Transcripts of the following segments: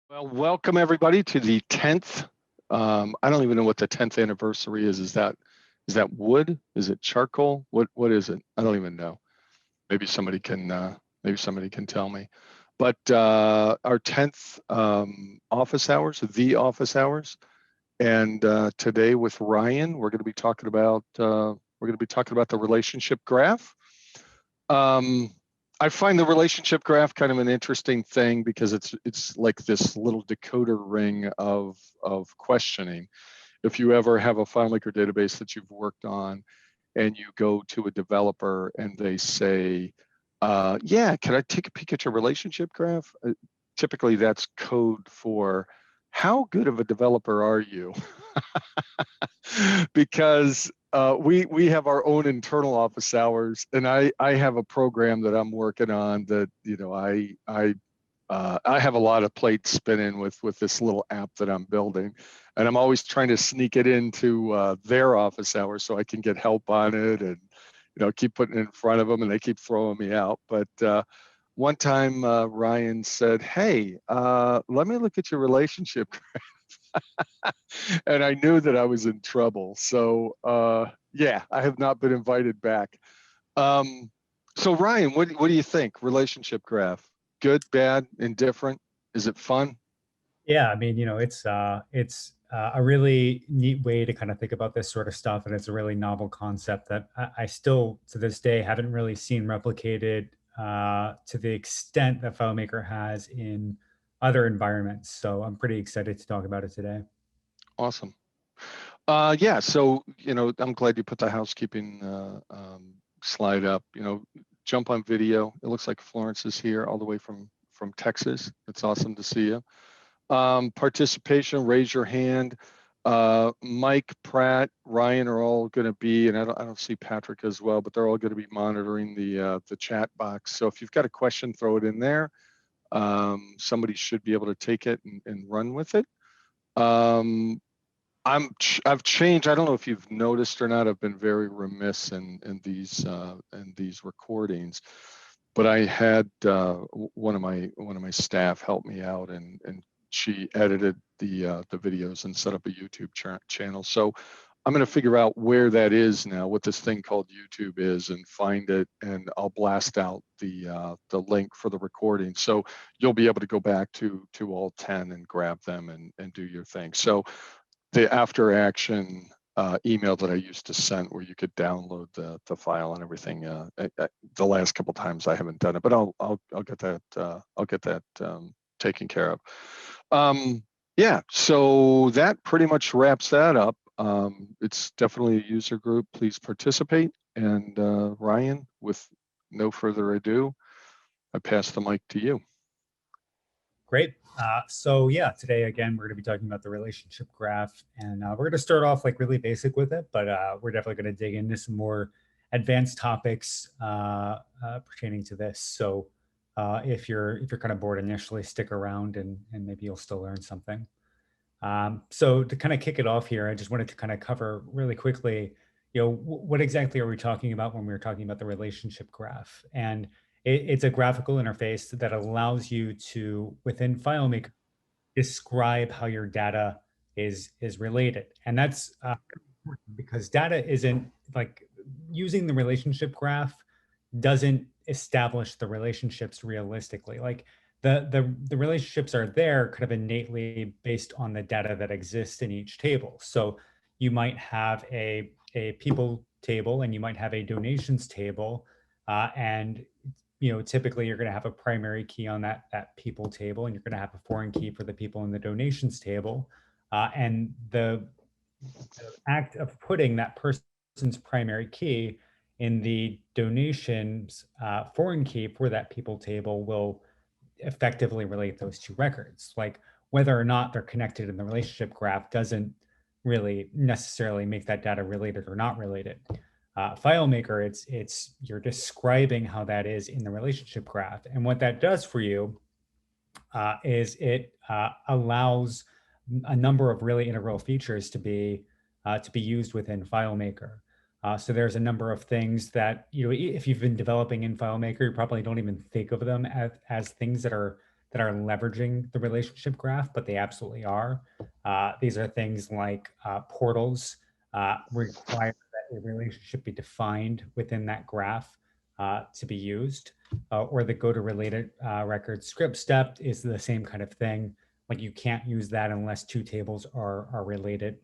Well, welcome everybody to the 10th. I don't even know what the 10th anniversary is. Is that wood? Is it charcoal? What is it? I don't even know. Maybe somebody can tell me. But our 10th office hours, the office hours, and today with Ryan, we're going to be talking about the relationship graph. Um, I find the relationship graph kind of an interesting thing because it's like this little decoder ring of questioning. If you ever have a FileMaker database that you've worked on and you go to a developer and they say, yeah, can I take a peek at your relationship graph? Typically that's code for how good of a developer are you? Because we have our own internal office hours, and I have a program that I'm working on that I have a lot of plates spinning with this little app that I'm building, and I'm always trying to sneak it into their office hours so I can get help on it, and keep putting it in front of them, and they keep throwing me out. But one time Ryan said, "Hey, let me look at your relationship," and I knew that I was in trouble. So yeah, I have not been invited back. Um, so Ryan, what do you think? Relationship graph, good, bad, indifferent? Is it fun? Yeah, I mean, it's a really neat way to kind of think about this sort of stuff, and it's a really novel concept that I still, to this day, haven't really seen replicated to the extent that FileMaker has in other environments. So I'm pretty excited to talk about it today. Awesome. Yeah, so I'm glad you put the housekeeping slide up. Jump on video. It looks like Florence is here all the way from Texas. It's awesome to see you. Participation, raise your hand. Mike, Pratt, Ryan are all going to be, and I don't see Patrick as well, but they're all going to be monitoring the chat box. So if you've got a question, throw it in there. Somebody should be able to take it and run with it. Um, I've changed. I don't know if you've noticed or not. I've been very remiss in these recordings, but I had one of my staff help me out, and she edited the videos and set up a YouTube channel. So I'm going to figure out where that is now, what this thing called YouTube is, and find it, and I'll blast out the link for the recording. So you'll be able to go back to all 10 and grab them and do your thing. So the after action email that I used to send where you could download the file and everything. The last couple times I haven't done it, but I'll get that taken care of. Yeah, so that pretty much wraps that up. It's definitely a user group. Please participate. And Ryan, with no further ado, I pass the mic to you. Great. So yeah, today again we're going to be talking about the relationship graph, and we're going to start off like really basic with it, but we're definitely going to dig into some more advanced topics pertaining to this. So if you're kind of bored initially, stick around and maybe you'll still learn something. So to kind of kick it off here, I just wanted to kind of cover really quickly, what exactly are we talking about when we're talking about the relationship graph? And it's a graphical interface that allows you to, within FileMaker, describe how your data is related. And that's important because data isn't like using the relationship graph doesn't establish the relationships realistically. Like the relationships are there kind of innately based on the data that exists in each table. So you might have a people table and you might have a donations table, and typically you're going to have a primary key on that people table, and you're going to have a foreign key for the people in the donations table, and the act of putting that person's primary key in the donations foreign key for that people table will effectively relate those two records. Like whether or not they're connected in the relationship graph doesn't really necessarily make that data related or not related. FileMaker, it's you're describing how that is in the relationship graph, and what that does for you is it allows a number of really integral features to be used within FileMaker. So there's a number of things that if you've been developing in FileMaker, you probably don't even think of them as things that are that are leveraging the relationship graph, but they absolutely are. These are things like portals require that a relationship be defined within that graph to be used, or the go to related record script step is the same kind of thing. Like you can't use that unless two tables are related.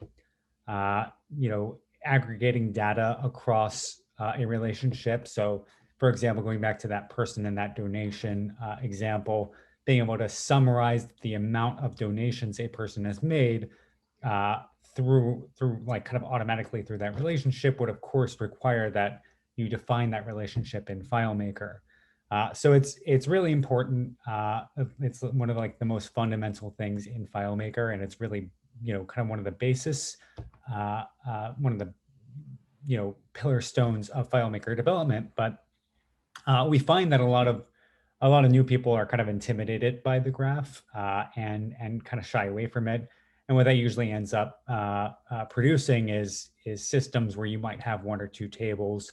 You know, aggregating data across a relationship. So, for example, going back to that person and that donation example, being able to summarize the amount of donations a person has made uh, through like kind of automatically through that relationship would of course require that you define that relationship in FileMaker. So it's really important. It's one of like the most fundamental things in FileMaker, and it's really kind of one of the basis, one of the pillar stones of FileMaker development. But we find that a lot of new people are kind of intimidated by the graph and kind of shy away from it. And what that usually ends up producing is systems where you might have one or two tables,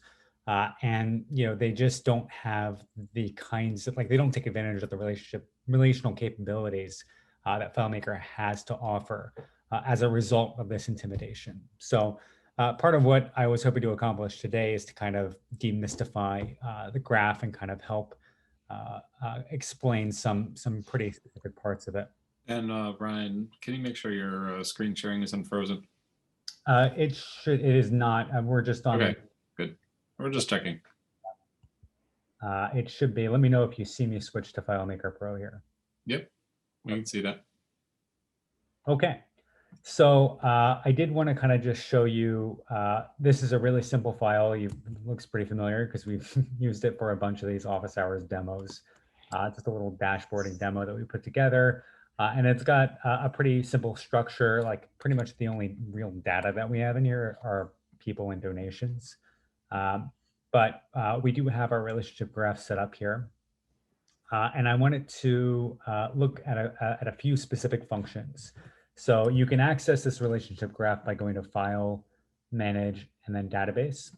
and they just don't have the kinds of, like, they don't take advantage of the relational capabilities that FileMaker has to offer as a result of this intimidation. So part of what I was hoping to accomplish today is to kind of demystify the graph and kind of help explain some pretty specific parts of it. And Brian, can you make sure your screen sharing isn't frozen? It is not. We're just on. Okay, good. We're just checking. It should be. Let me know if you see me switch to FileMaker Pro here. Yep, we can see that. Okay. So I did want to kind of just show you, this is a really simple file. It looks pretty familiar because we've used it for a bunch of these office hours demos. Just a little dashboarding demo that we put together. And it's got a pretty simple structure. Like pretty much the only real data that we have in here are people and donations. But we do have our relationship graph set up here. And I wanted to look at a few specific functions. So you can access this relationship graph by going to File, Manage, and then Database.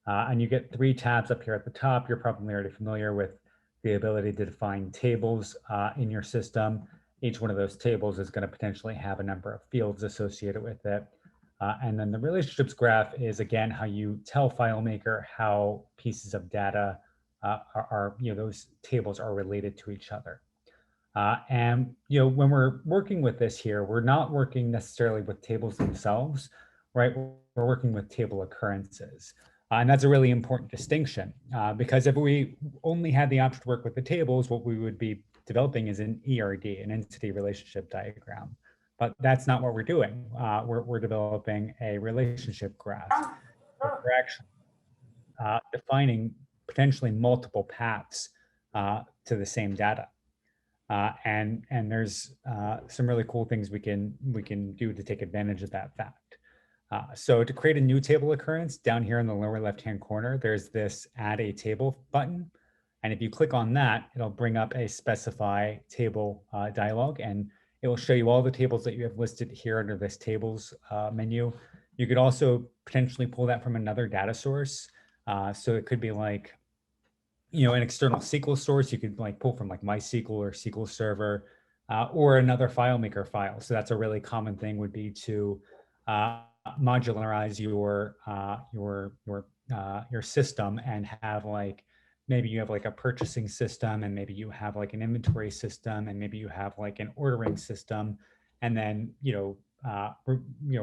And you get 3 tabs up here at the top. You're probably already familiar with the ability to define tables in your system. Each one of those tables is going to potentially have a number of fields associated with it. And then the relationships graph is, again, how you tell FileMaker how pieces of data those tables are related to each other. And when we're working with this here, we're not working necessarily with tables themselves, right? We're working with table occurrences. And that's a really important distinction because if we only had the option to work with the tables, what we would be developing is an ERD, an entity relationship diagram. But that's not what we're doing. We're developing a relationship graph. We're actually defining potentially multiple paths to the same data. And there's some really cool things we can do to take advantage of that fact. So to create a new table occurrence, down here in the lower left-hand corner, there's this Add a Table button. And if you click on that, it'll bring up a Specify Table dialog, and it will show you all the tables that you have listed here under this Tables menu. You could also potentially pull that from another data source. So it could be like, an external SQL source. You could like pull from like MySQL or SQL Server, or another FileMaker file. So that's a really common thing, would be to modularize your system and have like, maybe you have like a purchasing system, and maybe you have like an inventory system, and maybe you have like an ordering system, and then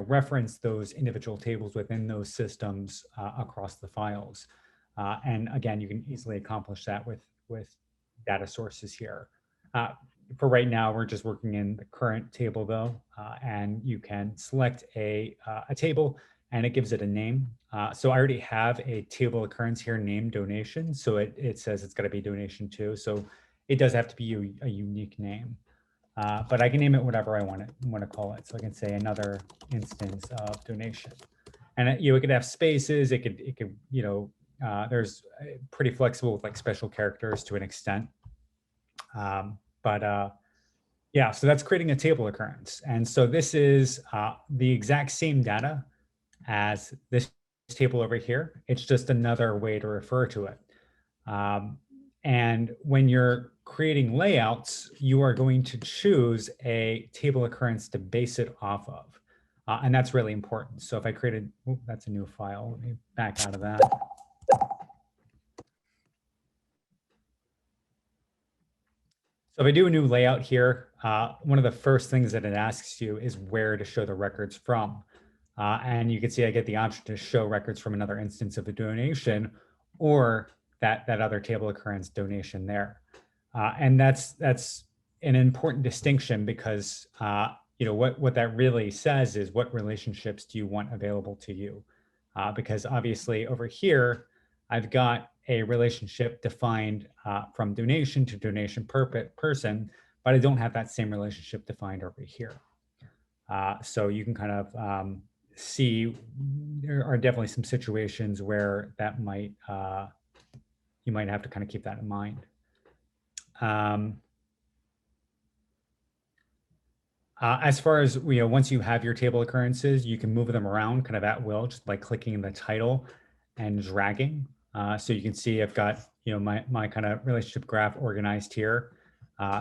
reference those individual tables within those systems across the files. And again, you can easily accomplish that with data sources here. For right now, we're just working in the current table though, and you can select a table and it gives it a name. So I already have a table occurrence here named donation. So it says it's got to be donation 2. So it does have to be a unique name. But I can name it whatever I want to call it. So I can say another instance of donation. And it could have spaces. It could there's pretty flexible with like special characters to an extent. Yeah, so that's creating a table occurrence. And so this is the exact same data as this table over here. It's just another way to refer to it. And when you're creating layouts, you are going to choose a table occurrence to base it off of. And that's really important. So if I created, oh, that's a new file. Let me back out of that. So if I do a new layout here, one of the first things that it asks you is where to show the records from. And you can see I get the option to show records from another instance of a donation or that other table occurrence donation there. And that's an important distinction because what that really says is what relationships do you want available to you? Because obviously over here, I've got a relationship defined from donation to donation per person, but I don't have that same relationship defined over here. So you can kind of see there are definitely some situations where that might you might have to kind of keep that in mind. As far as once you have your table occurrences, you can move them around kind of at will, just by clicking the title and dragging. So you can see I've got my kind of relationship graph organized here.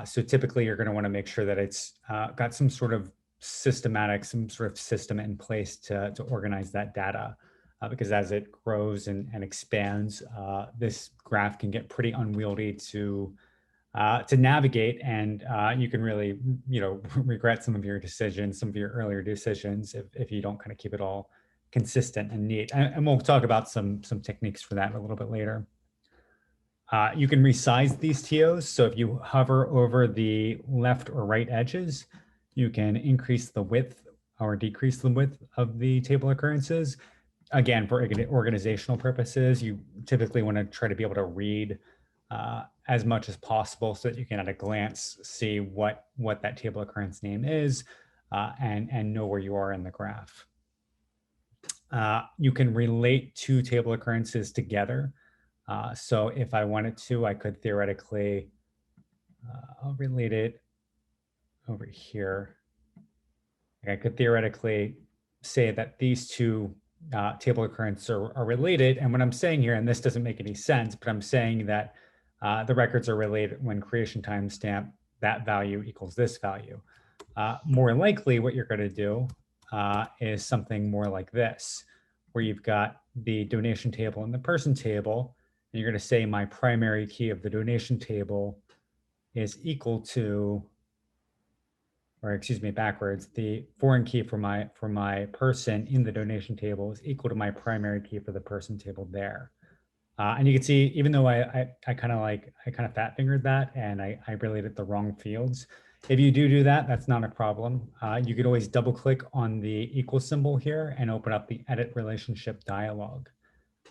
So typically you're going to want to make sure that it's got some sort of system in place to organize that data, because as it grows and expands, this graph can get pretty unwieldy to navigate, and you can really regret some of your decisions, some of your earlier decisions, if you don't kind of keep it all consistent and neat. And we'll talk about some techniques for that a little bit later. You can resize these TOs. So if you hover over the left or right edges, you can increase the width or decrease the width of the table occurrences. Again, for organizational purposes, you typically want to try to be able to read as much as possible so that you can at a glance see what that table occurrence name is and know where you are in the graph. You can relate two table occurrences together. So if I wanted to, I could theoretically, I'll relate it over here. I could theoretically say that these two table occurrences are related. And what I'm saying here, and this doesn't make any sense, but I'm saying that the records are related when creation timestamp, that value equals this value. More likely what you're going to do is something more like this, where you've got the donation table and the person table, and you're going to say my primary key of the donation table is equal to, or excuse me, backwards, the foreign key for my person in the donation table is equal to my primary key for the person table there. And you can see, even though I kind of fat fingered that and I related the wrong fields, if you do that, that's not a problem. You could always double click on the equal symbol here and open up the edit relationship dialog.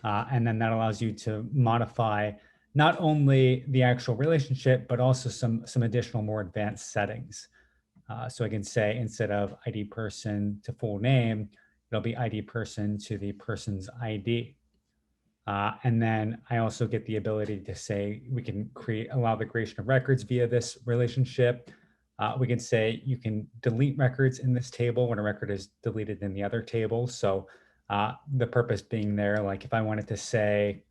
And then that allows you to modify not only the actual relationship, but also some additional more advanced settings. So I can say, instead of ID person to full name, it'll be ID person to the person's ID. And then I also get the ability to say we can allow the creation of records via this relationship. We can say you can delete records in this table when a record is deleted in the other table. So the purpose being there, like if I wanted to say,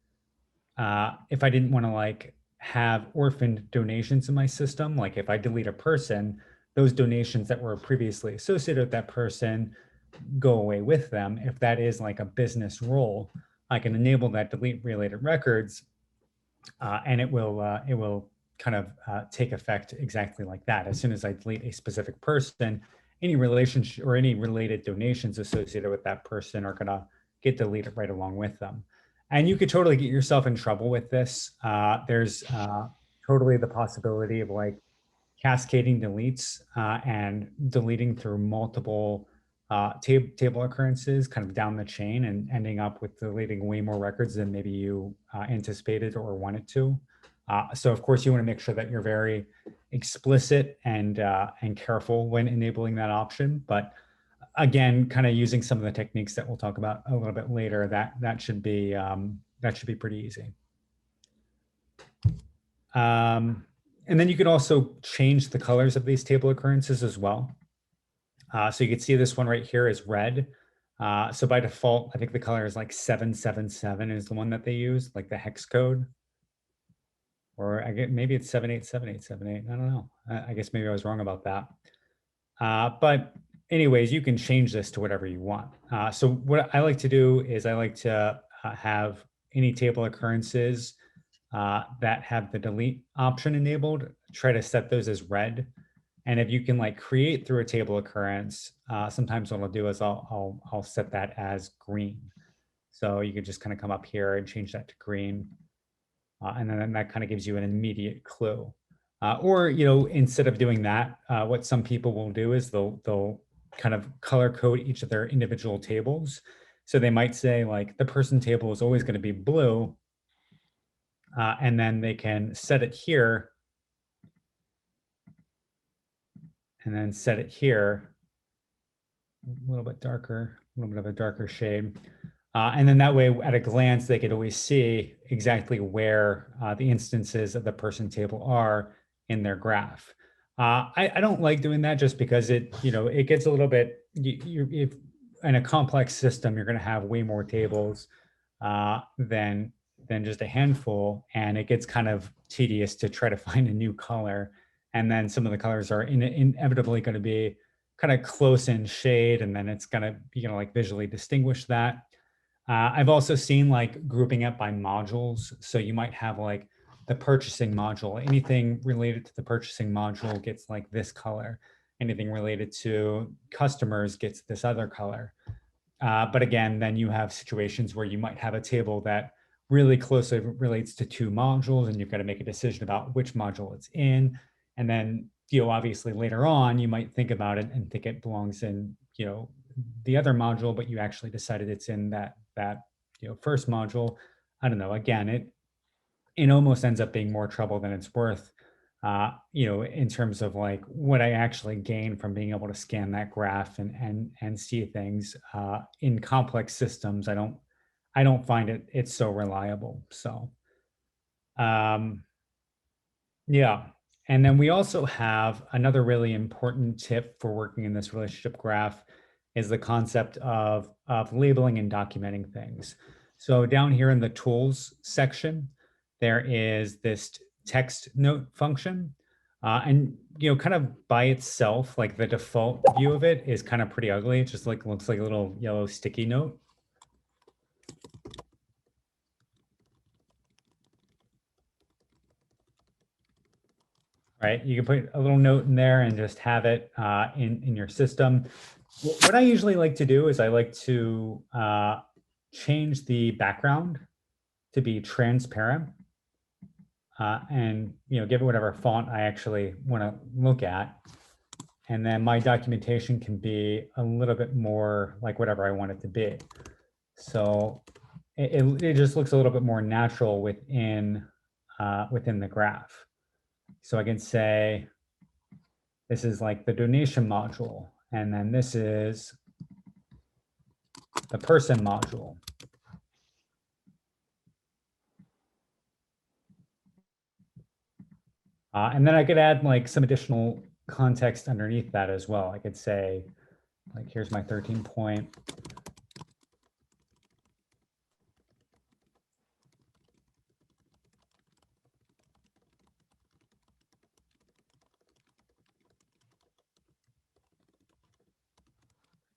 if I didn't want to have orphaned donations in my system, like if I delete a person, those donations that were previously associated with that person go away with them. If that is like a business role, I can enable that delete related records, and it will kind of take effect exactly like that. As soon as I delete a specific person, any relationship or any related donations associated with that person are gonna get deleted right along with them. And you could totally get yourself in trouble with this. There's totally the possibility of cascading deletes and deleting through multiple table occurrences kind of down the chain and ending up with deleting way more records than maybe you anticipated or wanted to. So of course you want to make sure that you're very explicit and careful when enabling that option. But again, kind of using some of the techniques that we'll talk about a little bit later, that should be pretty easy. And then you can also change the colors of these table occurrences as well. So you can see this one right here is red. So by default, I think the color is 777 is the one that they use, like the hex code. or I get maybe it's 787878. I don't know. I guess maybe I was wrong about that. But anyways, you can change this to whatever you want. So what I like to do is I like to have any table occurrences that have the delete option enabled, try to set those as red. And if you can like create through a table occurrence, sometimes what I'll do is I'll set that as green. So you can just kind of come up here and change that to green. And then that kind of gives you an immediate clue. Or, you know, instead of doing that, what some people will do is they'll kind of color code each of their individual tables. So they might say like the person table is always going to be blue. And then they can set it here and then set it here a little bit darker, a little bit of a darker shade. And then that way, at a glance, they could always see exactly where the instances of the person table are in their graph. I don't like doing that just because it, you know, it gets a little bit, if in a complex system, you're going to have way more tables than just a handful. And it gets kind of tedious to try to find a new color. And then some of the colors are inevitably going to be kind of close in shade. And then it's going to, you know, like visually distinguish that. I've also seen like grouping it by modules. So you might have like the purchasing module, anything related to the purchasing module gets like this color. Anything related to customers gets this other color. But again, then you have situations where you might have a table that really closely relates to two modules and you've got to make a decision about which module it's in. And then, you know, obviously later on, you might think about it and think it belongs in, you know, the other module, but you actually decided it's in that you know, first module. I don't know. Again, it almost ends up being more trouble than it's worth. You know, in terms of like what I actually gain from being able to scan that graph and see things in complex systems. I don't find it's so reliable. So, yeah. And then we also have another really important tip for working in this relationship graph is the concept of labeling and documenting things. So down here in the tools section, there is this text note function. And, you know, kind of by itself, like the default view of it is kind of pretty ugly. It just like looks like a little yellow sticky note. Right, you can put a little note in there and just have it in your system. What I usually like to do is I like to change the background to be transparent and, you know, give it whatever font I actually want to look at. And then my documentation can be a little bit more like whatever I want it to be. So it just looks a little bit more natural within the graph. So I can say, this is like the donation module, and then this is the person module. And then I could add like some additional context underneath that as well. I could say, like, here's my 13 point.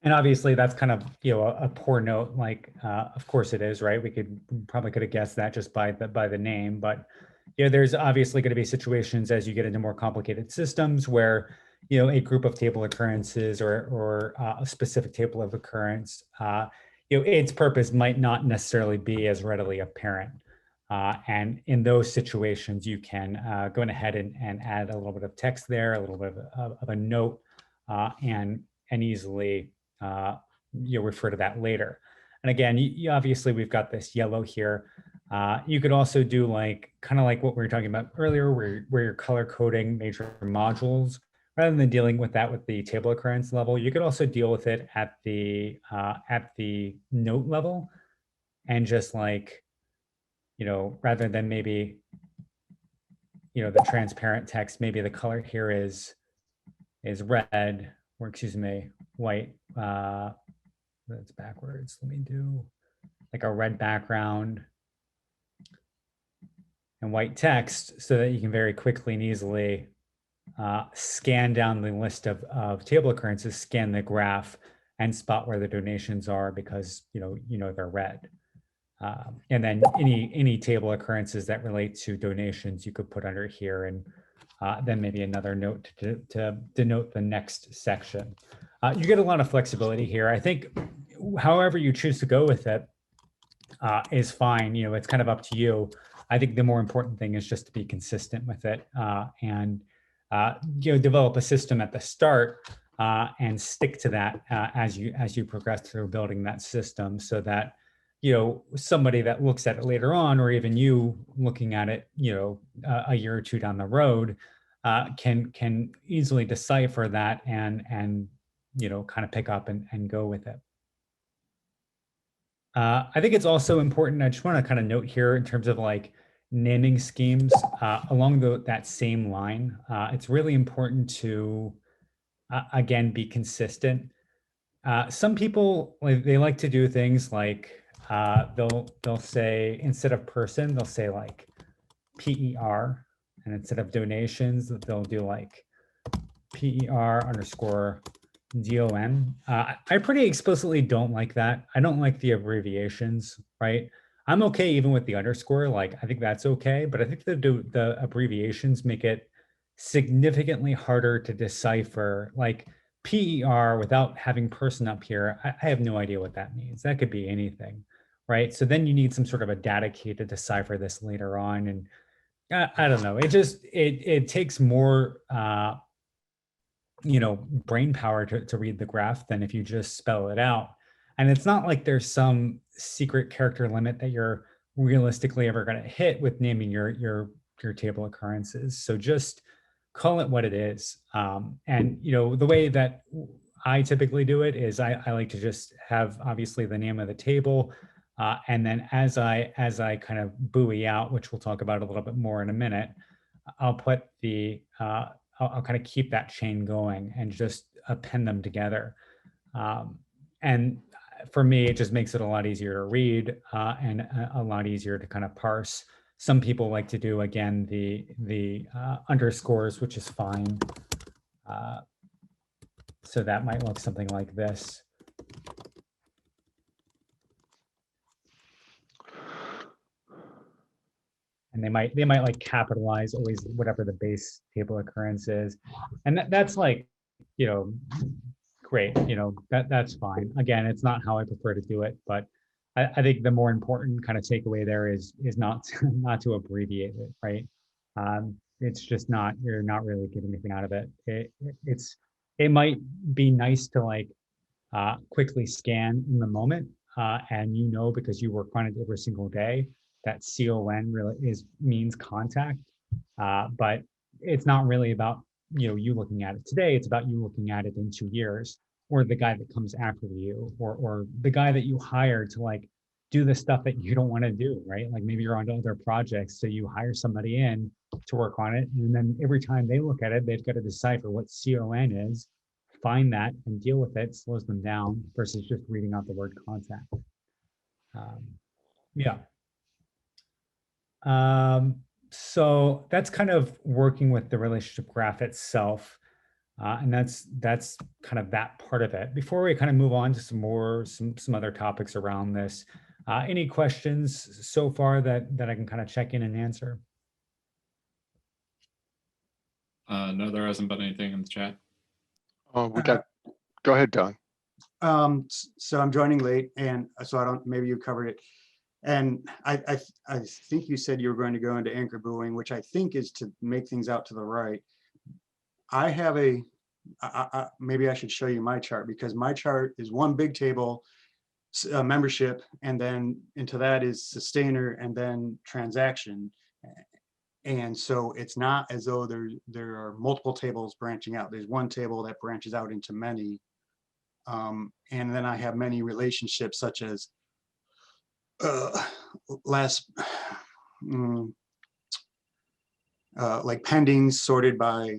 And obviously that's kind of, you know, a poor note, like, of course it is, right? We probably could have guessed that just by the name, but you know, there's obviously going to be situations as you get into more complicated systems where, you know, a group of table occurrences or a specific table of occurrence, you know, its purpose might not necessarily be as readily apparent. And in those situations, you can go ahead and add a little bit of text there, a little bit of a note, and easily you'll refer to that later. And again, you obviously we've got this yellow here. You could also do like kind of like what we were talking about earlier, where you're color coding major modules rather than dealing with that with the table occurrence level. You could also deal with it at the note level, and just like, you know, rather than maybe, you know, the transparent text, maybe the color here is red, or excuse me, white. That's backwards. Let me do like a red background. and white text so that you can very quickly and easily scan down the list of table occurrences, scan the graph, and spot where the donations are because they're red. And then any table occurrences that relate to donations you could put under here, and then maybe another note to denote the next section. You get a lot of flexibility here. I think however you choose to go with it is fine. It's kind of up to you. I think the more important thing is just to be consistent with it and develop a system at the start and stick to that as you progress through building that system, so that somebody that looks at it later on, or even you looking at it a year or two down the road can easily decipher that and kind of pick up and go with it. I think it's also important, I just want to kind of note here in terms of like naming schemes along that same line. It's really important to, again, be consistent. Some people, they like to do things like they'll say, instead of person, they'll say like PER, and instead of donations, they'll do like PER_DON. I pretty explicitly don't like that. I don't like the abbreviations, right? I'm okay even with the underscore, like I think that's okay, but I think the abbreviations make it significantly harder to decipher. Like PER without having person up here, I have no idea what that means. That could be anything, right? So then you need some sort of a data key to decipher this later on. And I don't know, it takes more brain power to read the graph than if you just spell it out. And it's not like there's some secret character limit that you're realistically ever going to hit with naming your table occurrences. So just call it what it is. And the way that I typically do it is I like to just have obviously the name of the table, and then as I kind of buoy out, which we'll talk about a little bit more in a minute, I'll put I'll kind of keep that chain going and just append them together. And for me, it just makes it a lot easier to read and a lot easier to kind of parse. Some people like to do, again, the underscores, which is fine. So that might look something like this. And they might like capitalize always whatever the base table occurrence is. And that's like, great, that's fine. Again, it's not how I prefer to do it, but I think the more important kind of takeaway there is not to abbreviate it, right? It's just not, you're not really getting anything out of it. It might be nice to like quickly scan in the moment, and because you work on it every single day, that CON really means contact, but it's not really about you looking at it today. It's about you looking at it in 2 years, or the guy that comes after you, or the guy that you hire to like do the stuff that you don't want to do, right? Like maybe you're on other projects, so you hire somebody in to work on it, and then every time they look at it, they've got to decipher what CON is, find that and deal with it. Slows them down versus just reading out the word contact. Yeah. So that's kind of working with the relationship graph itself. And that's kind of that part of it. Before we kind of move on to some other topics around this, any questions so far that I can kind of check in and answer? No, there hasn't been anything in the chat. Oh, go ahead, Don. So I'm joining late, and so maybe you covered it. And I think you said you were going to go into anchor buoying, which I think is to make things out to the right. I have maybe I should show you my chart, because my chart is one big table, membership, and then into that is sustainer and then transaction. And so it's not as though there are multiple tables branching out. There's one table that branches out into many. And then I have many relationships, such as like pendings sorted by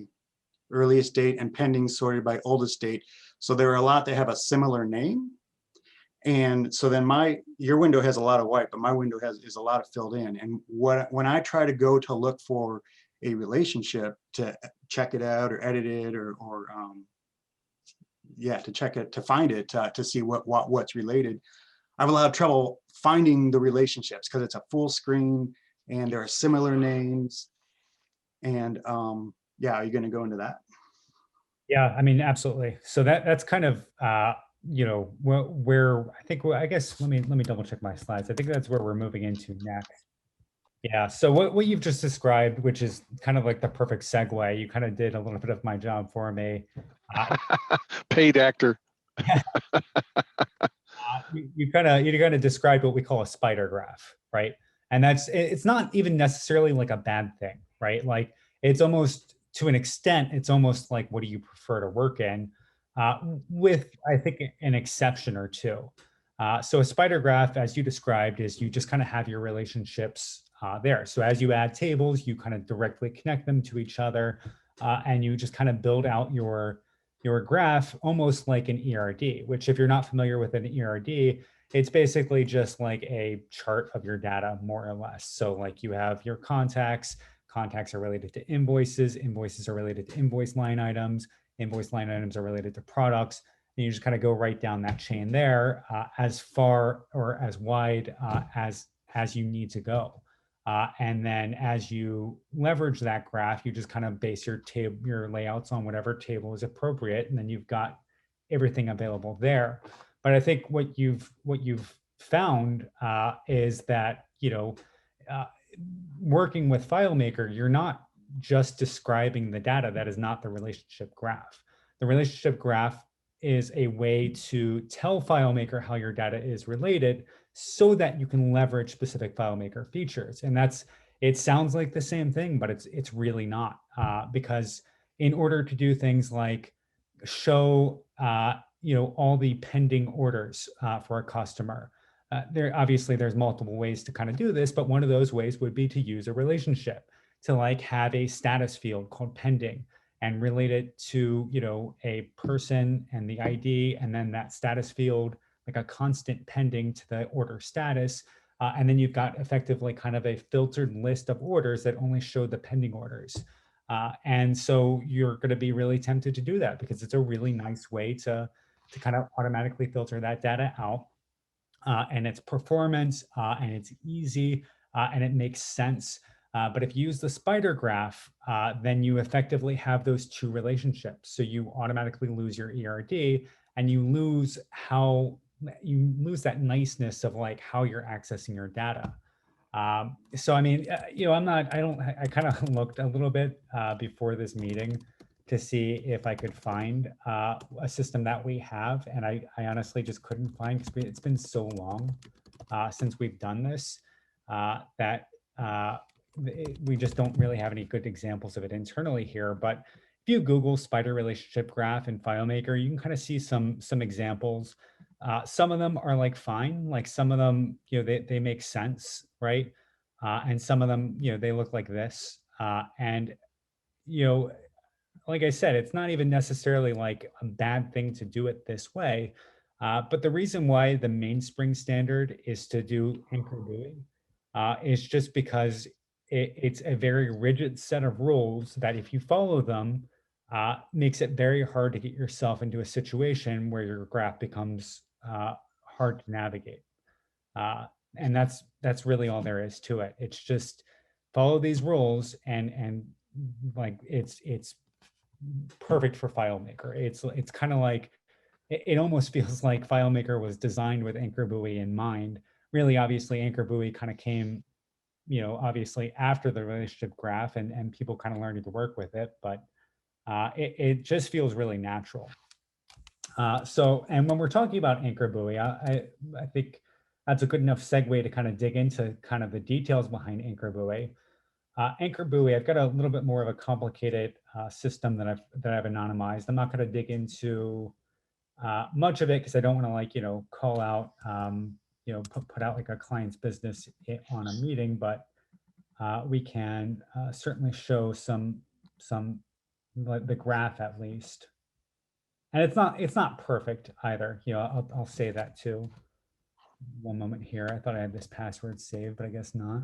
earliest date and pendings sorted by oldest date. So there are a lot that have a similar name. And so then your window has a lot of white, but my window is a lot of filled in. And when I try to go to look for a relationship to check it out or edit it or yeah, to check it, to find it, to see what's related, I have a lot of trouble finding the relationships because it's a full screen and there are similar names. And yeah, are you going to go into that? Yeah, I mean, absolutely. So that's kind of you know, where I think, well, I guess let me double check my slides. I think that's where we're moving into next. Yeah. So what you've just described, which is kind of like the perfect segue, you kind of did a little bit of my job for me. Paid actor. You kind of described what we call a spider graph, right? And it's not even necessarily like a bad thing, right? Like it's almost, to an extent, it's almost like, what do you prefer to work in? With, I think, an exception or two. So a spider graph, as you described, is you just kind of have your relationships there. So as you add tables, you kind of directly connect them to each other, and you just kind of build out your graph almost like an ERD, which, if you're not familiar with an ERD, it's basically just like a chart of your data, more or less. So like you have your contacts are related to invoices are related to invoice line items are related to products, and you just kind of go right down that chain there, as far or as wide as you need to go. And then as you leverage that graph, you just kind of base your layouts on whatever table is appropriate, and then you've got everything available there. But I think what you've found is that, you know, working with FileMaker, you're not just describing the data. That is not the relationship graph. The relationship graph is a way to tell FileMaker how your data is related, so that you can leverage specific FileMaker features. And it sounds like the same thing, but it's really not, because in order to do things like show you know, all the pending orders for a customer, there's multiple ways to kind of do this, but one of those ways would be to use a relationship, to like have a status field called pending and relate it to, you know, a person and the ID, and then that status field, like a constant pending to the order status. And then you've got effectively kind of a filtered list of orders that only show the pending orders. And so you're going to be really tempted to do that because it's a really nice way to kind of automatically filter that data out. And it's performance, and it's easy, and it makes sense. But if you use the spider graph, then you effectively have those two relationships. So you automatically lose your ERD, and you lose that niceness of like how you're accessing your data. So I mean, you know, I kind of looked a little bit before this meeting to see if I could find a system that we have, and I honestly just couldn't find, because it's been so long since we've done this that we just don't really have any good examples of it internally here. But if you Google spider relationship graph in FileMaker, you can kind of see some examples. Some of them are like fine, like some of them, you know, they make sense, right? And some of them, you know, they look like this. And, you know, like I said, it's not even necessarily like a bad thing to do it this way. But the reason why the mainspring standard is to do anchor buoy is just because it's a very rigid set of rules that, if you follow them, makes it very hard to get yourself into a situation where your graph becomes hard to navigate. And that's really all there is to it. It's just follow these rules, and like it's perfect for FileMaker. It's kind of like, it almost feels like FileMaker was designed with anchor buoy in mind. Really, obviously, anchor buoy kind of came, you know, obviously after the relationship graph, and people kind of learned to work with it, but it just feels really natural. So, and when we're talking about anchor buoy, I think that's a good enough segue to kind of dig into kind of the details behind anchor buoy. Anchor buoy, I've got a little bit more of a complicated system that I've anonymized. I'm not going to dig into much of it because I don't want to, like, you know, call out, you know, put out like a client's business on a meeting, but we can certainly show some like the graph at least. And it's not perfect either. You know, I'll say that too. One moment here. I thought I had this password saved, but I guess not.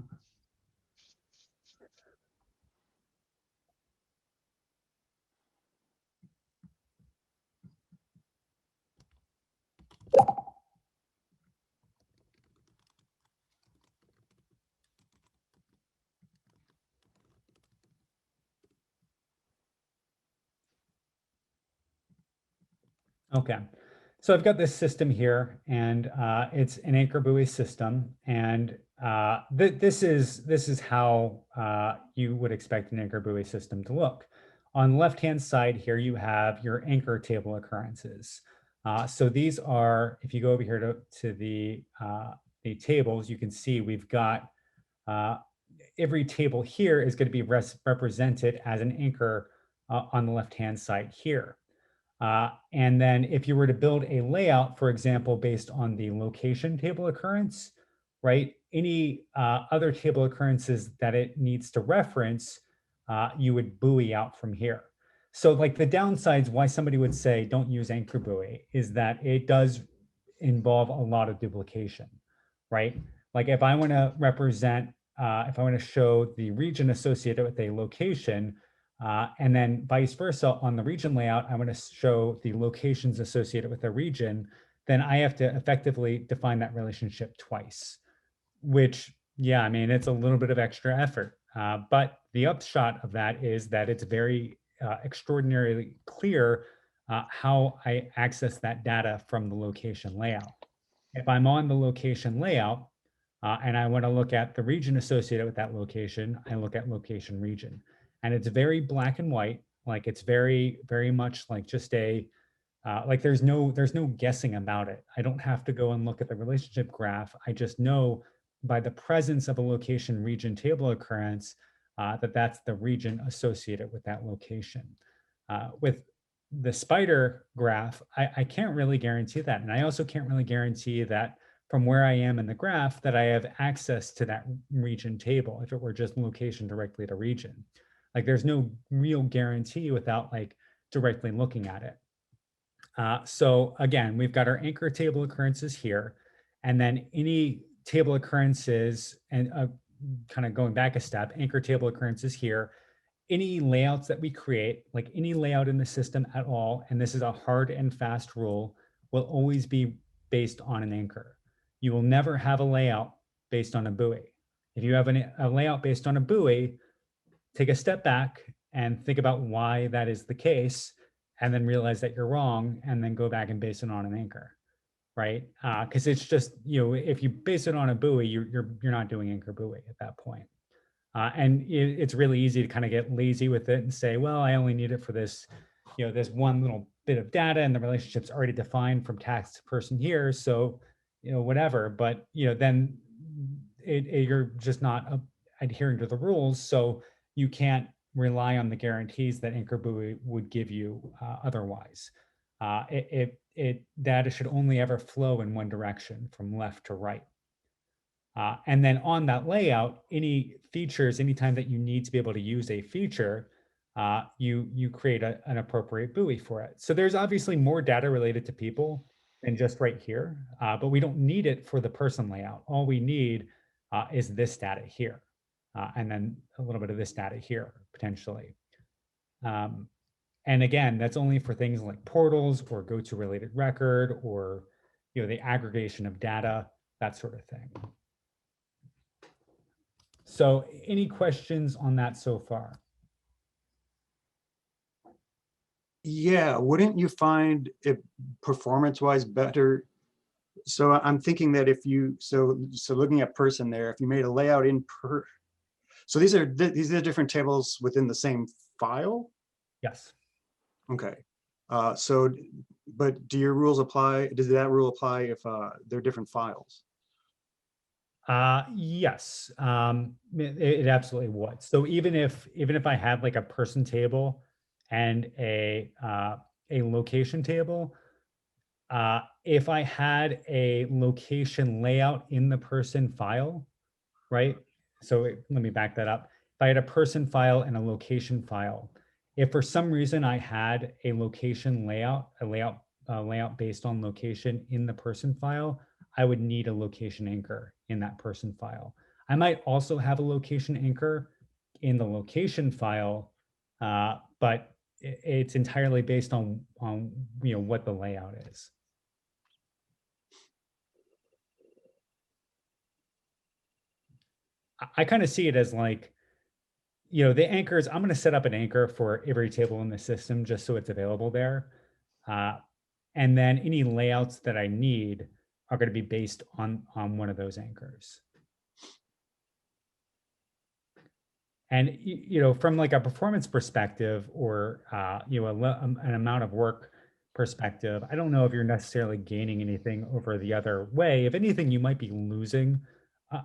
Okay, so I've got this system here, and it's an anchor buoy system, and this is how you would expect an anchor buoy system to look. On the left-hand side here, you have your anchor table occurrences. So these are, if you go over here to the tables, you can see we've got every table here is going to be represented as an anchor on the left-hand side here. And then if you were to build a layout, for example, based on the location table occurrence, right? Any other table occurrences that it needs to reference, you would buoy out from here. So like the downsides why somebody would say don't use anchor buoy is that it does involve a lot of duplication, right? Like if I want to represent, if I want to show the region associated with a location, and then vice versa on the region layout, I want to show the locations associated with a region, then I have to effectively define that relationship twice, which, yeah, I mean, it's a little bit of extra effort. But the upshot of that is that it's very extraordinarily clear how I access that data from the location layout. If I'm on the location layout and I want to look at the region associated with that location, I look at location region. And it's very black and white. Like it's very, very much like just a, like there's no guessing about it. I don't have to go and look at the relationship graph. I just know by the presence of a location region table occurrence that that's the region associated with that location. With the spider graph, I can't really guarantee that. And I also can't really guarantee that from where I am in the graph that I have access to that region table if it were just location directly to region. Like there's no real guarantee without like directly looking at it. So again, we've got our anchor table occurrences here, and then any table occurrences, and kind of going back a step, anchor table occurrences here, any layouts that we create, like any layout in the system at all, and this is a hard and fast rule, will always be based on an anchor. You will never have a layout based on a buoy. If you have a layout based on a buoy, take a step back and think about why that is the case, and then realize that you're wrong, and then go back and base it on an anchor, right? Because it's just, you know, if you base it on a buoy, you're not doing anchor buoy at that point. And it's really easy to kind of get lazy with it and say, well, I only need it for this, you know, this one little bit of data, and the relationship's already defined from tax to person here, so, you know, whatever. But, you know, then you're just not adhering to the rules, so you can't rely on the guarantees that anchor buoy would give you otherwise. Data should only ever flow in one direction, from left to right. And then on that layout, any features, anytime that you need to be able to use a feature, you create an appropriate buoy for it. So there's obviously more data related to people than just right here, but we don't need it for the person layout. All we need is this data here, and then a little bit of this data here, potentially. And again, that's only for things like portals or go to related record, or, you know, the aggregation of data, that sort of thing. So any questions on that so far? Yeah, wouldn't you find it performance-wise better? So I'm thinking that if you, so looking at person there, if you made a layout in per, so these are different tables within the same file? Yes. Okay. So, but do your rules apply? Does that rule apply if they're different files? Yes, it absolutely would. So even if I had like a person table and a location table, if I had a location layout in the person file, right? So let me back that up. If I had a person file and a location file, if for some reason I had a location layout, a layout based on location in the person file, I would need a location anchor in that person file. I might also have a location anchor in the location file, but it's entirely based on what the layout is. I kind of see it as like, the anchors, I'm going to set up an anchor for every table in the system just so it's available there. And then any layouts that I need are going to be based on one of those anchors. And, from like a performance perspective or, an amount of work perspective, I don't know if you're necessarily gaining anything over the other way. If anything, you might be losing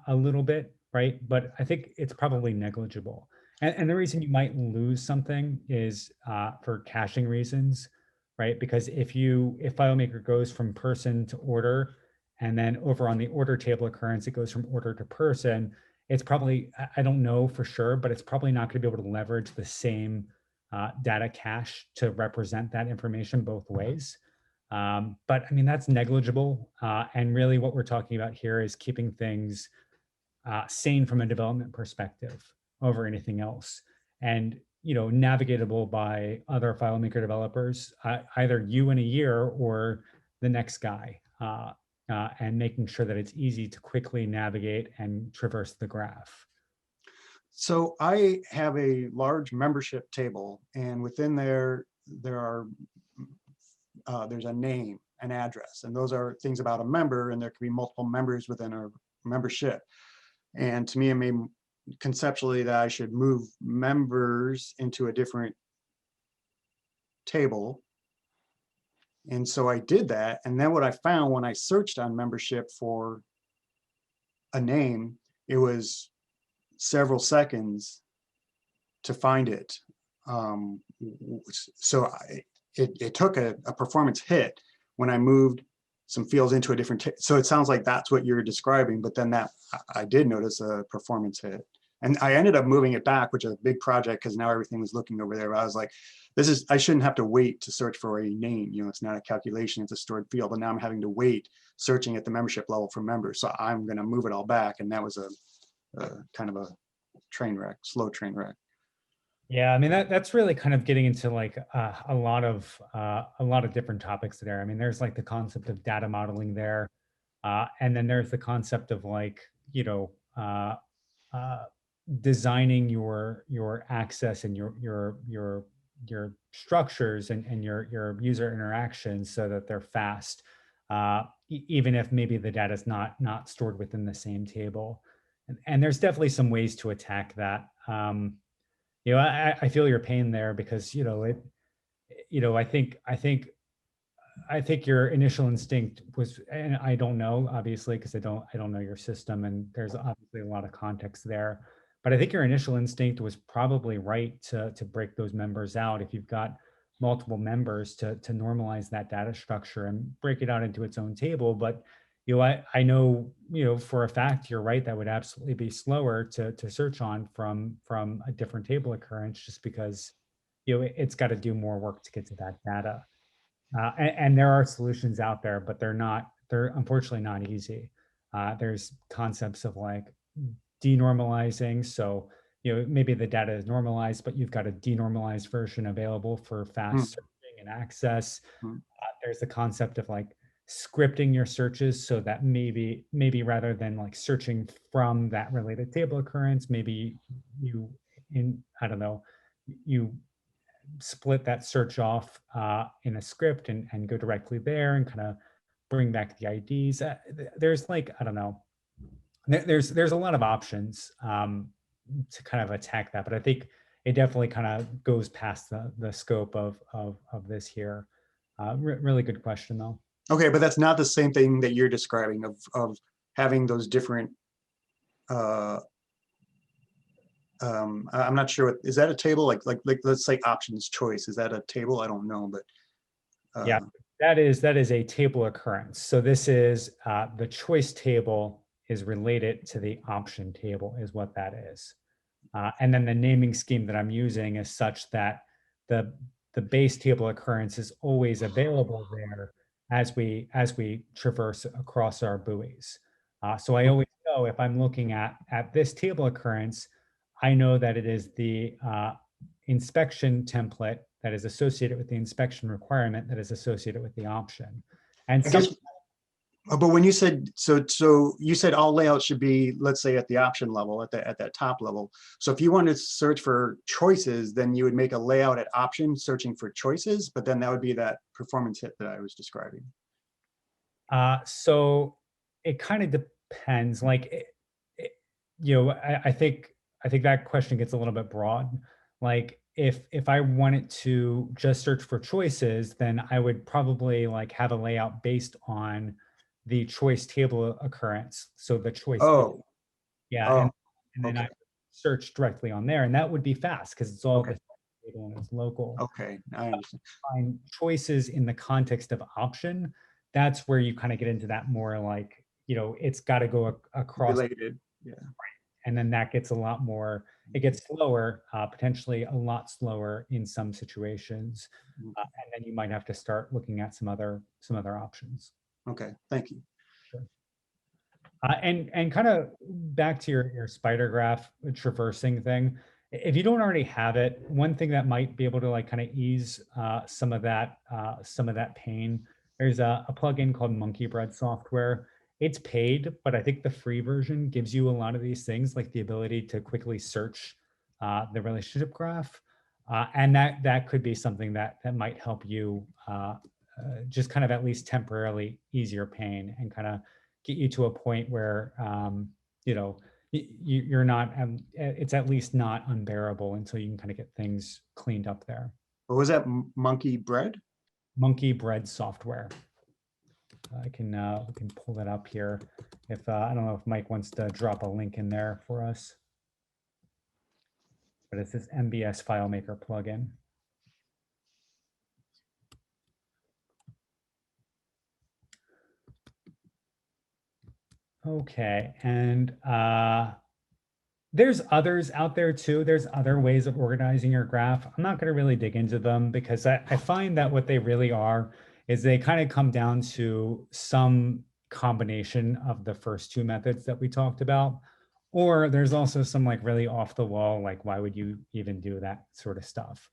a little bit, right? But I think it's probably negligible. And the reason you might lose something is for caching reasons, right? Because if FileMaker goes from person to order, and then over on the order table occurrence, it goes from order to person, it's probably, I don't know for sure, but it's probably not going to be able to leverage the same data cache to represent that information both ways. But I mean, that's negligible. And really what we're talking about here is keeping things sane from a development perspective over anything else. And, navigatable by other FileMaker developers, either you in a year or the next guy. And making sure that it's easy to quickly navigate and traverse the graph. So I have a large membership table, and within there's a name, an address, and those are things about a member, and there can be multiple members within a membership. And to me, it made conceptually that I should move members into a different table. And so I did that. And then what I found when I searched on membership for a name, it was several seconds to find it. So it took a performance hit when I moved some fields into a different, so it sounds like that's what you're describing, but then that I did notice a performance hit. And I ended up moving it back, which is a big project because now everything was looking over there. But I was like, I shouldn't have to wait to search for a name. It's not a calculation, it's a stored field. But now I'm having to wait searching at the membership level for members. So I'm going to move it all back. And that was a kind of a train wreck, slow train wreck. Yeah, I mean, that's really kind of getting into like a lot of different topics there. I mean, there's like the concept of data modeling there. And then there's the concept of like, designing your access and your structures and your user interactions so that they're fast, even if maybe the data is not stored within the same table. And there's definitely some ways to attack that. I feel your pain there because I think your initial instinct was, and I don't know, obviously, because I don't know your system, and there's obviously a lot of context there. But I think your initial instinct was probably right to break those members out if you've got multiple members to normalize that data structure and break it out into its own table. But I know for a fact you're right, that would absolutely be slower to search on from a different table occurrence, just because it's got to do more work to get to that data. And there are solutions out there, but they're unfortunately not easy. There's concepts of like denormalizing. So, maybe the data is normalized, but you've got a denormalized version available for fast searching and access. There's the concept of like scripting your searches so that maybe rather than like searching from that related table occurrence, maybe you split that search off in a script and go directly there and kind of bring back the IDs. There's like, I don't know, there's a lot of options to kind of attack that, but I think it definitely kind of goes past the scope of this here. Really good question though. Okay, but that's not the same thing that you're describing of having those different I'm not sure is that a table like let's say options choice, is that a table? I don't know, but yeah, that is a table occurrence. So this is the choice table is related to the option table is what that is. And then the naming scheme that I'm using is such that the base table occurrence is always available there, as we traverse across our buoys. So I always know if I'm looking at this table occurrence, I know that it is the inspection template that is associated with the inspection requirement that is associated with the option. And I some, guess, but when you said, so you said all layouts should be, let's say, at the option level, at that top level. So if you wanted to search for choices, then you would make a layout at option searching for choices, but then that would be that performance hit that I was describing. so it kind of depends. Like, I think that question gets a little bit broad. Like, if I wanted to just search for choices, then I would probably like have a layout based on the choice table occurrence. So the choice, Oh, yeah, oh, and then okay, I search directly on there, and that would be fast because it's all okay, the same table and it's local. okay, I understand. Find choices in the context of option, that's where you kind of get into that more like, it's got to go across, Related, yeah. and then that gets a lot more, it gets slower, potentially a lot slower in some situations. Mhm. And then you might have to start looking at some other options. Okay, thank you. Sure. And kind of back to your spider graph traversing thing. If you don't already have it, one thing that might be able to like kind of ease some of that pain. There's a plugin called Monkey Bread software. It's paid, but I think the free version gives you a lot of these things, like the ability to quickly search the relationship graph, and that could be something that might help you just kind of at least temporarily ease your pain and kind of get you to a point where you're not it's at least not unbearable until you can kind of get things cleaned up there. What was that, monkey bread? Monkey Bread software. We can pull that up here. If I don't know if Mike wants to drop a link in there for us, but it's this MBS FileMaker plugin. Okay, and there's others out there too. There's other ways of organizing your graph. I'm not going to really dig into them because I find that what they really are is they kind of come down to some combination of the first two methods that we talked about. Or there's also some like really off the wall, like why would you even do that sort of stuff?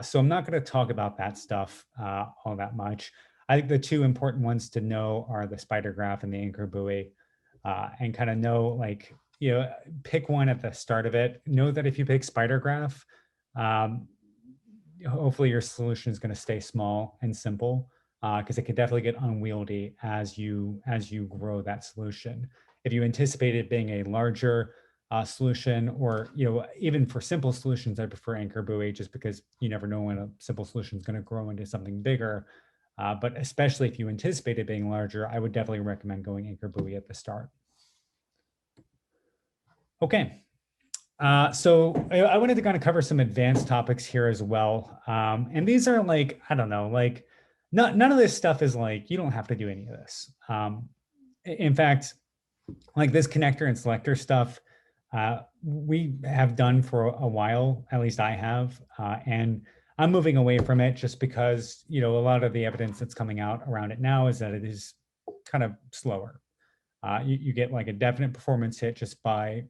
So I'm not going to talk about that stuff all that much. I think the two important ones to know are the spider graph and the anchor buoy, and kind of know like, pick one at the start of it. Know that if you pick spider graph, hopefully your solution is going to stay small and simple, because it could definitely get unwieldy as you grow that solution. If you anticipate it being a larger solution, or even for simple solutions, I prefer anchor buoy just because you never know when a simple solution is going to grow into something bigger. But especially if you anticipate it being larger, I would definitely recommend going anchor buoy at the start. Okay. So I wanted to kind of cover some advanced topics here as well. And these are like, I don't know, like none of this stuff is like, you don't have to do any of this. In fact, like this connector and selector stuff, we have done for a while, at least I have, and I'm moving away from it just because, a lot of the evidence that's coming out around it now is that it is kind of slower. You get like a definite performance hit just by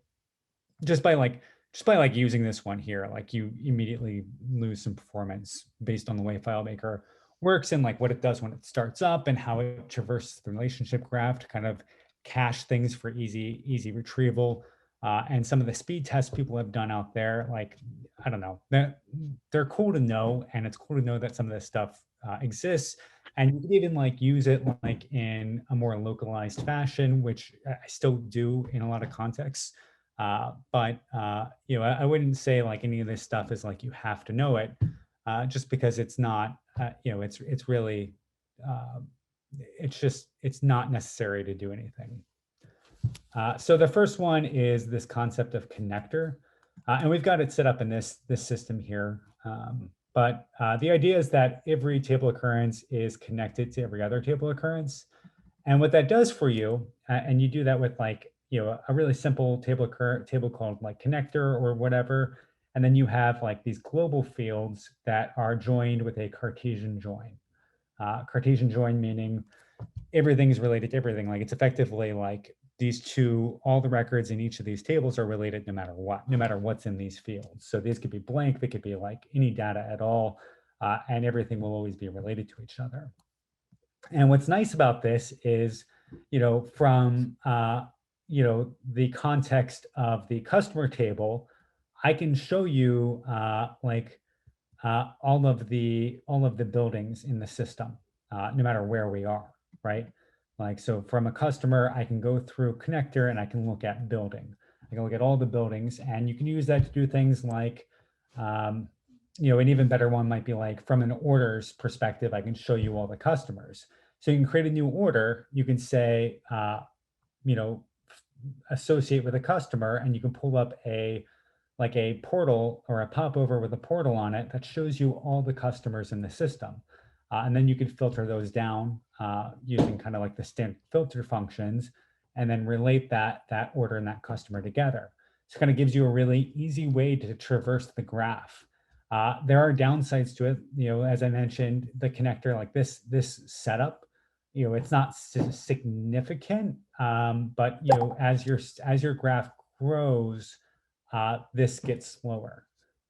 using this one here. Like you immediately lose some performance based on the way FileMaker works and like what it does when it starts up and how it traverses the relationship graph to kind of cache things for easy retrieval. And some of the speed tests people have done out there, like, I don't know, they're cool to know, and it's cool to know that some of this stuff exists, and you can even like use it like in a more localized fashion, which I still do in a lot of contexts. But I wouldn't say like any of this stuff is like you have to know it, just because it's not, it's really, it's not necessary to do anything. So the first one is this concept of connector, and we've got it set up in this system here. But the idea is that every table occurrence is connected to every other table occurrence. And what that does for you, and you do that with like, a really simple table called like connector or whatever. And then you have like these global fields that are joined with a Cartesian join. Cartesian join meaning everything is related to everything. Like it's effectively like these two, all the records in each of these tables are related no matter what, no matter what's in these fields. So these could be blank, they could be like any data at all, and everything will always be related to each other. And what's nice about this is, from, the context of the customer table, I can show you all of the buildings in the system, no matter where we are, right? Like, so from a customer, I can go through connector and I can look at building. I can look at all the buildings, and you can use that to do things like, an even better one might be like from an orders perspective, I can show you all the customers. So you can create a new order. You can say, associate with a customer, and you can pull up a portal or a popover with a portal on it that shows you all the customers in the system. And then you can filter those down using kind of like the standard filter functions, and then relate that order and that customer together. So it kind of gives you a really easy way to traverse the graph. There are downsides to it. As I mentioned, the connector, like this setup, it's not significant, but as your graph grows, this gets slower,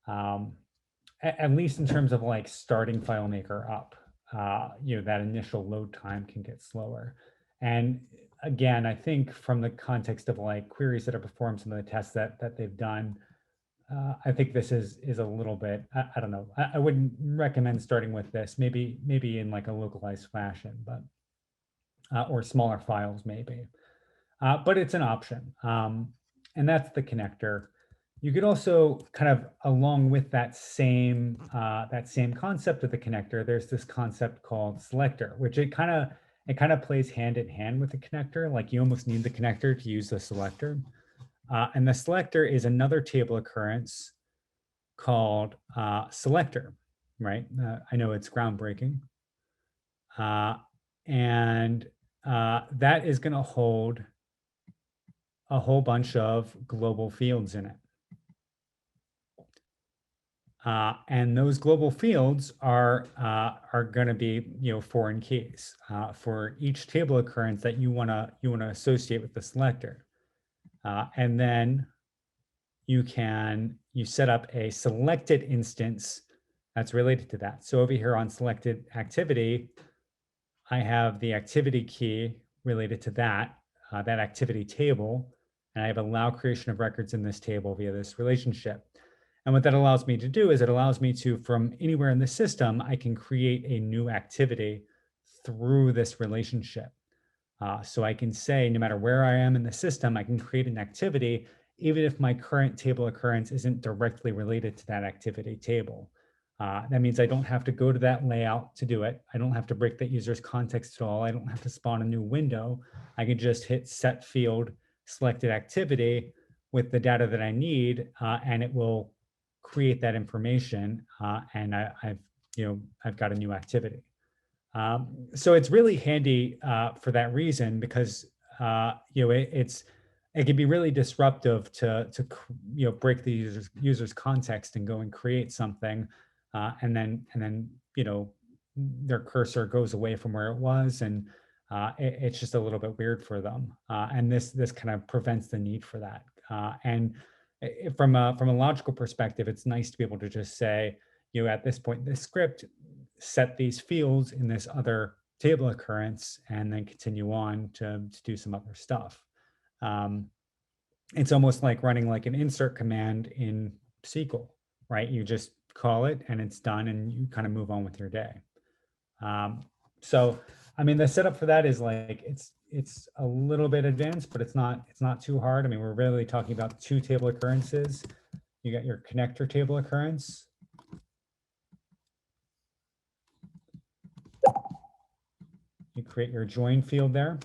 at least in terms of like starting FileMaker up. That initial load time can get slower. And again, I think from the context of like queries that are performed, some of the tests that they've done, I think this is a little bit, I don't know. I wouldn't recommend starting with this, maybe in like a localized fashion, but or smaller files maybe. But it's an option. And that's the connector. You could also kind of, along with that same concept of the connector, there's this concept called selector, which it kind of plays hand in hand with the connector. Like you almost need the connector to use the selector. And the selector is another table occurrence called selector, right? I know it's groundbreaking. And that is going to hold a whole bunch of global fields in it. And those global fields are going to be foreign keys for each table occurrence that you want to associate with the selector, and then you set up a selected instance that's related to that. So over here on selected activity, I have the activity key related to that activity table, and I have allow creation of records in this table via this relationship. And what that allows me to do is it allows me to, from anywhere in the system, I can create a new activity through this relationship. So I can say, no matter where I am in the system, I can create an activity, even if my current table occurrence isn't directly related to that activity table. That means I don't have to go to that layout to do it. I don't have to break that user's context at all. I don't have to spawn a new window. I can just hit set field selected activity with the data that I need, and it will create that information, and I've got a new activity. So it's really handy for that reason, because it can be really disruptive to break the user's context and go and create something, and then their cursor goes away from where it was, and it's just a little bit weird for them. And this kind of prevents the need for that. And from a logical perspective, it's nice to be able to just say, at this point in this script, set these fields in this other table occurrence, and then continue on to do some other stuff. It's almost like running like an insert command in SQL, right? You just call it and it's done, and you kind of move on with your day. So, I mean, the setup for that is like, it's a little bit advanced, but it's not too hard. I mean, we're really talking about two table occurrences. You got your connector table occurrence. You create your join field there.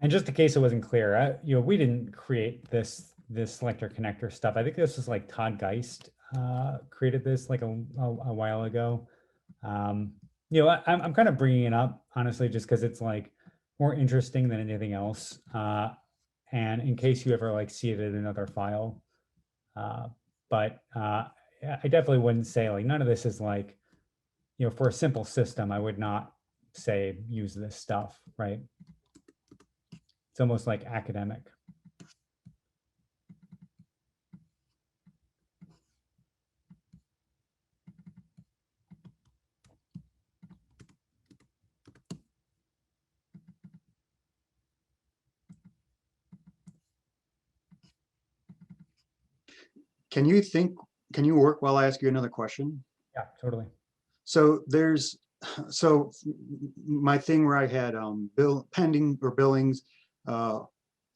And just in case it wasn't clear, we didn't create this selector connector stuff. I think this was like Todd Geist created this like a while ago. I'm kind of bringing it up honestly, just because it's like more interesting than anything else. And in case you ever like see it in another file, but yeah, I definitely wouldn't say like none of this is like, for a simple system, I would not say use this stuff, right? It's almost like academic. Can you work while I ask you another question? Yeah, totally. So so my thing where I had bill pending or billings, uh,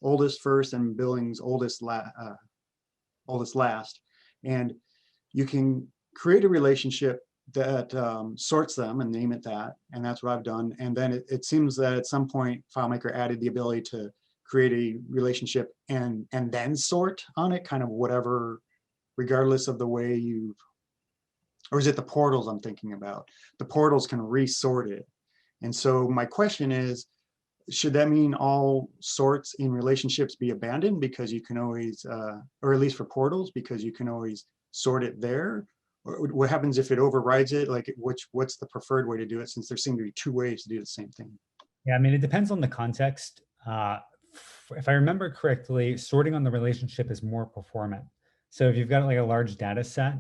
oldest first and billings oldest last. And you can create a relationship that sorts them and name it that. And that's what I've done. And then it seems that at some point FileMaker added the ability to create a relationship and then sort on it, kind of whatever, regardless of the way you, or is it the portals I'm thinking about? The portals can resort it. And so my question is, should that mean all sorts in relationships be abandoned because you can always, or at least for portals, because you can always sort it there? Or what happens if it overrides it? Like what's the preferred way to do it, since there seem to be two ways to do the same thing? Yeah, I mean, it depends on the context. If I remember correctly, sorting on the relationship is more performant. So if you've got like a large data set,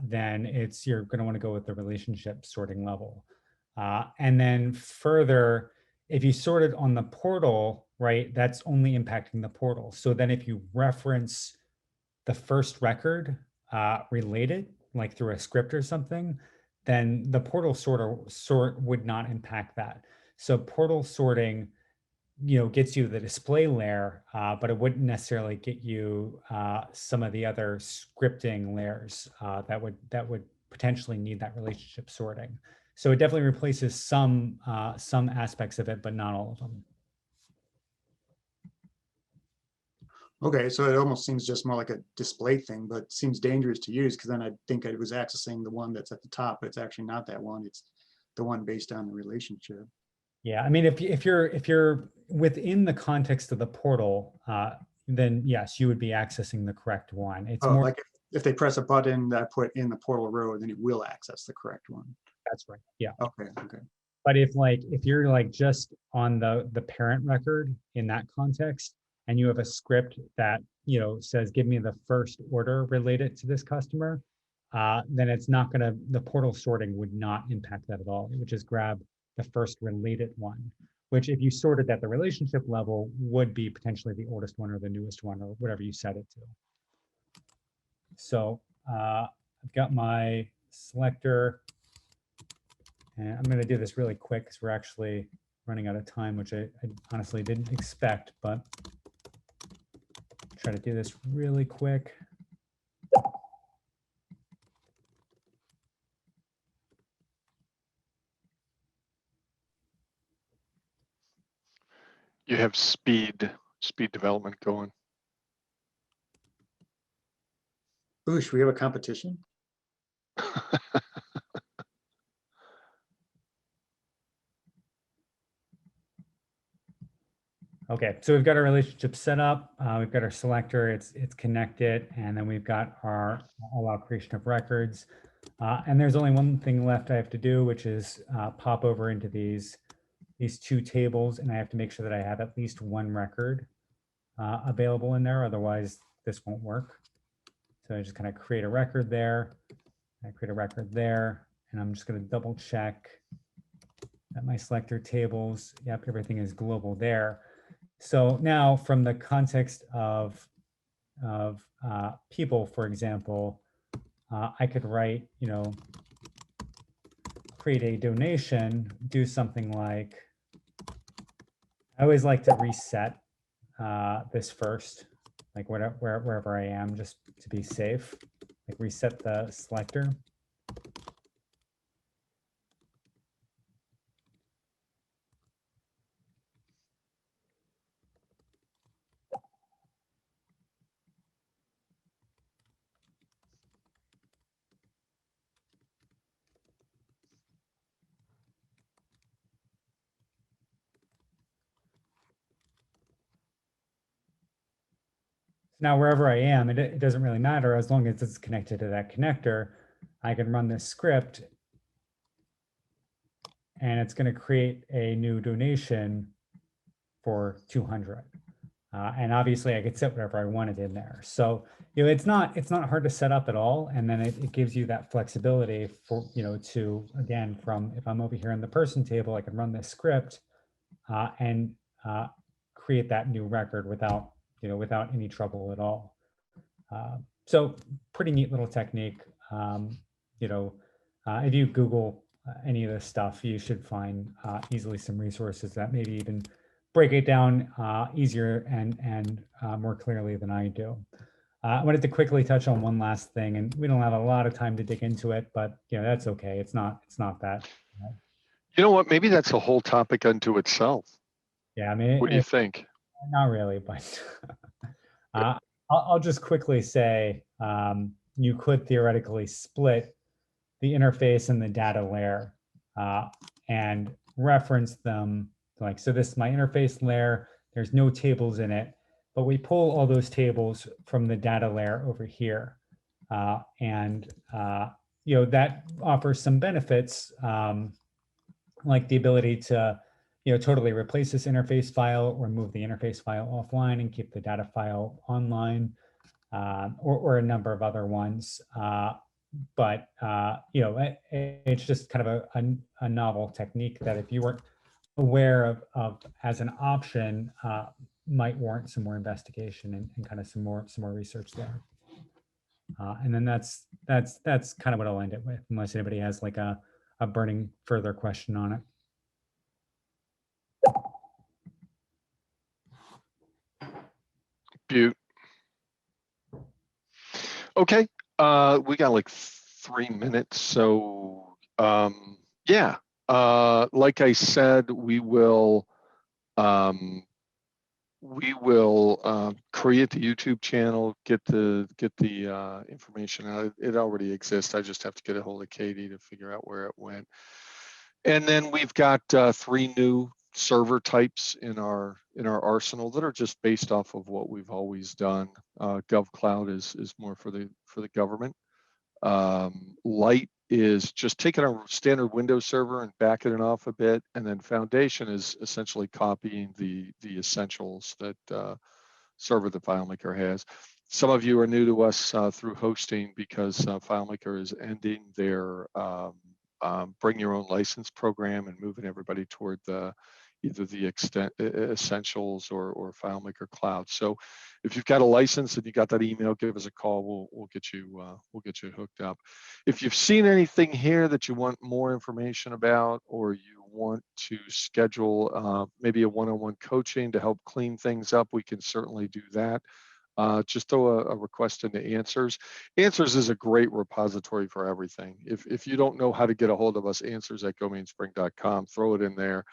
then you're going to want to go with the relationship sorting level. And then further, if you sort it on the portal, right, that's only impacting the portal. So then if you reference the first record related, like through a script or something, then the portal sort would not impact that. So portal sorting, gets you the display layer, but it wouldn't necessarily get you some of the other scripting layers that would potentially need that relationship sorting. So it definitely replaces some aspects of it, but not all of them. Okay, so it almost seems just more like a display thing, but seems dangerous to use, because then I think I was accessing the one that's at the top, but it's actually not that one. It's the one based on the relationship. Yeah, I mean, if you're within the context of the portal, then yes, you would be accessing the correct one. It's Oh, more. like if they press a button that I put in the portal row, then it will access the correct one. That's right. Yeah. Okay, okay. But if you're like just on the parent record in that context, and you have a script that says give me the first order related to this customer, then it's not gonna the portal sorting would not impact that at all. It would just grab the first related one, which if you sorted at the relationship level would be potentially the oldest one or the newest one or whatever you set it to. So I've got my selector. And I'm going to do this really quick because we're actually running out of time, which I honestly didn't expect, but try to do this really quick. You have speed development going. Ooh, should we have a competition? Okay, so we've got our relationship set up. We've got our selector, it's connected, and then we've got our allow creation of records. And there's only one thing left I have to do, which is pop over into these two tables, and I have to make sure that I have at least one record available in there, otherwise this won't work. So I just kind of create a record there, I create a record there, and I'm just going to double check that my selector tables, yep, everything is global there. So now from the context of people, for example, I could write, create a donation, do something like, I always like to reset this first, like wherever I am, just to be safe, like reset the selector. now wherever I am, it doesn't really matter as long as it's connected to that connector. I can run this script and it's going to create a new donation for 200. And obviously I could set whatever I wanted in there. So, it's not hard to set up at all. And then it gives you that flexibility for, to, again, from if I'm over here in the person table, I can run this script and create that new record without any trouble at all. So pretty neat little technique. If you Google any of this stuff, you should find easily some resources that maybe even break it down easier and more clearly than I do. I wanted to quickly touch on one last thing, and we don't have a lot of time to dig into it, but that's okay. It's not that. You know what? Maybe that's a whole topic unto itself. Yeah, I mean, What do you think? Not really, but I'll just quickly say you could theoretically split the interface and the data layer and reference them. Like, so this is my interface layer. There's no tables in it, but we pull all those tables from the data layer over here. That offers some benefits, like the ability to totally replace this interface file or move the interface file offline and keep the data file online, or a number of other ones. But it's just kind of a novel technique that if you weren't aware of as an option, might warrant some more investigation and kind of some more research there. And then that's kind of what I'll end it with, unless anybody has like a burning further question on it. Butte. Okay, we got like 3 minutes, so yeah. Like I said, we will create the YouTube channel, get the information out. It already exists. I just have to get a hold of Katie to figure out where it went. And then we've got 3 new server types in our arsenal that are just based off of what we've always done. GovCloud is more for the government. Light is just taking our standard Windows server and backing it off a bit, and then Foundation is essentially copying the essentials that server the FileMaker has. Some of you are new to us through hosting because FileMaker is ending their bring your own license program and moving everybody toward either the essentials or FileMaker Cloud. So if you've got a license and you got that email, give us a call. We'll get you hooked up. If you've seen anything here that you want more information about, or you want to schedule maybe a one-on-one coaching to help clean things up, we can certainly do that. Just throw a request into Answers. Answers is a great repository for everything. If you don't know how to get a hold of us, answers@gomainspring.com, throw it in there.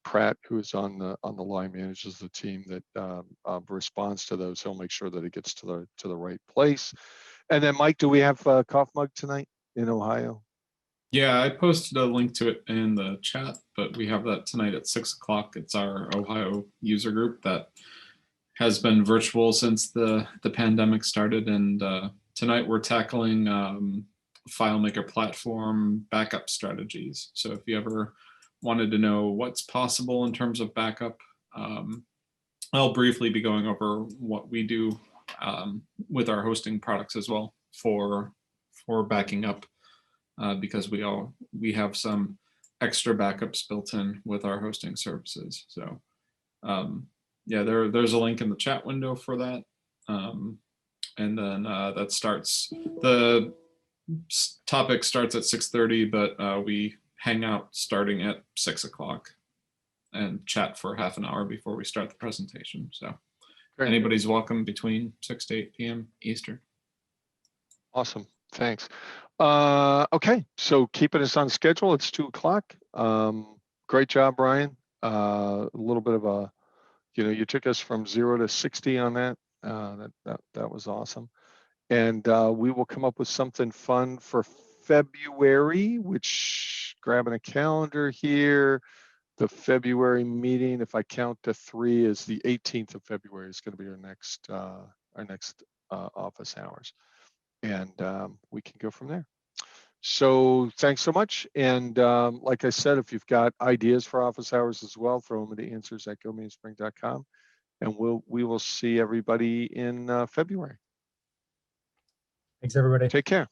Pratt, who is on the line, manages the team that responds to those. He'll make sure that it gets to the right place. And then, Mike, do we have Cough Mug tonight in Ohio? Yeah, I posted a link to it in the chat, but we have that tonight at 6 o'clock. It's our Ohio user group that has been virtual since the pandemic started. And tonight we're tackling FileMaker platform backup strategies. So if you ever wanted to know what's possible in terms of backup, I'll briefly be going over what we do with our hosting products as well for backing up, because we have some extra backups built in with our hosting services. So yeah, there's a link in the chat window for that. And then that starts, the topic starts at 6:30, but we hang out starting at 6 o'clock and chat for half an hour before we start the presentation. So great. Anybody's welcome between 6 to 8 p.m. Eastern. Awesome, thanks. Okay, so keeping us on schedule, it's 2 o'clock. Great job, Brian. A little bit of a, you took us from 0 to 60 on that. That was awesome. And we will come up with something fun for February, which, grabbing a calendar here, the February meeting, if I count to 3, is the 18th of February is going to be our office hours, and we can go from there. So thanks so much. And like I said, if you've got ideas for office hours as well, throw them into answers@gomainspring.com, and we will see everybody in February. Thanks, everybody. Take care.